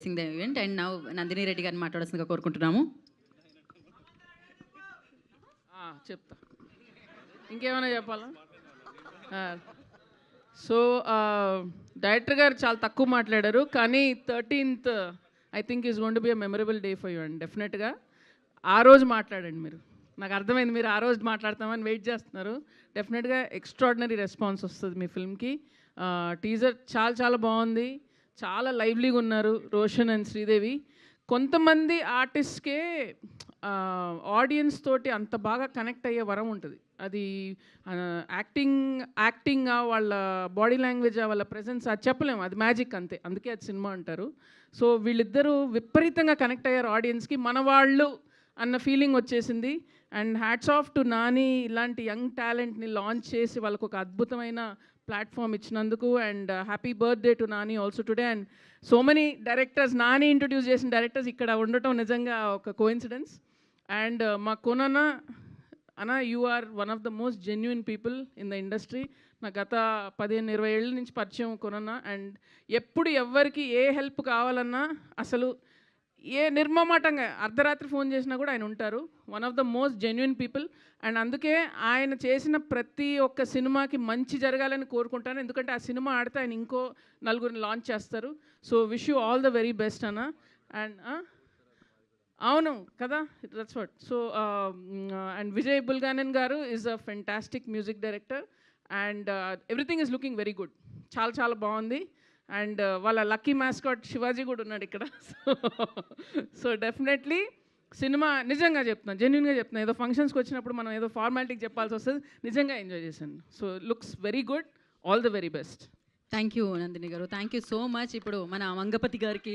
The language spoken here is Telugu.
The event and now Nandini Reddy గారిని మాట్లాడాల్సిందిగా కోరుకుంటున్నాము. చెప్తా, ఇంకేమైనా చెప్పాలా? సో డైరెక్టర్ గారు చాలా తక్కువ మాట్లాడారు, కానీ 13th I think is gonna be a memorable day for you and డెఫినెట్గా ఆ రోజు మాట్లాడండి మీరు. నాకు అర్థమైంది మీరు ఆ రోజు మాట్లాడతామని వెయిట్ చేస్తున్నారు. డెఫినెట్గా ఎక్స్ట్రాడినరీ రెస్పాన్స్ వస్తుంది మీ ఫిల్మ్కి. టీజర్ చాలా చాలా బాగుంది, చాలా లైవ్లీగా ఉన్నారు రోషన్ అండ్ శ్రీదేవి. కొంతమంది ఆర్టిస్ట్కే ఆడియన్స్ తోటి అంత బాగా కనెక్ట్ అయ్యే వరం ఉంటుంది. అది యాక్టింగ్ వాళ్ళ బాడీ లాంగ్వేజ్ వాళ్ళ ప్రెజెన్స్ అది చెప్పలేము, అది మ్యాజిక్ అంతే, అందుకే అది సినిమా అంటారు. సో వీళ్ళిద్దరూ విపరీతంగా కనెక్ట్ అయ్యారు ఆడియన్స్కి, మన వాళ్ళు అన్న ఫీలింగ్ వచ్చేసింది. And hats off to Nani, ఇలాంటి యంగ్ టాలెంట్ని లాంచ్ చేసి వాళ్ళకు ఒక అద్భుతమైన ప్లాట్ఫామ్ ఇచ్చినందుకు. And happy birthday to Nani also today. And so many directors, Nani introduce చేసిన డైరెక్టర్స్ ఇక్కడ ఉండటం నిజంగా ఒక కోఇన్సిడెన్స్. అండ్ మా కోనన్న అన్న, you are one of the most genuine people in the industry. నా గత 15-20 ఏళ్ళ నుంచి పరిచయం కొనన్న. అండ్ ఎప్పుడు ఎవరికి ఏ హెల్ప్ కావాలన్నా అసలు ఏ నిర్మమాటంగా అర్ధరాత్రి ఫోన్ చేసినా కూడా ఆయన ఉంటారు. One of the most genuine people. And అందుకే ఆయన చేసిన ప్రతి ఒక్క సినిమాకి మంచి జరగాలని కోరుకుంటాను, ఎందుకంటే ఆ సినిమా ఆడితే ఆయన ఇంకో నలుగురిని లాంచ్ చేస్తారు. So wish you all the very best అన్న. అండ్ అవును కదా, that's what. So and Vijay Bulganin గారు is a fantastic music director and everything is looking very good, చాలా చాలా బాగుంది. అండ్ వాళ్ళ లక్కీ మ్యాస్కాట్ శివాజీ కూడా ఉన్నాడు ఇక్కడ. సో డెఫినెట్లీ సినిమా నిజంగా చెప్తున్నాను, జెన్యున్గా చెప్తున్నాను, ఏదో ఫంక్షన్స్కి వచ్చినప్పుడు మనం ఏదో ఫార్మాలిటీకి చెప్పాల్సి వస్తుంది, నిజంగా ఎంజాయ్ చేశాను. So looks very good, all the very best. Thank you Nandini గారు, థ్యాంక్ యూ సో మచ్. ఇప్పుడు మన మంగపతి గారికి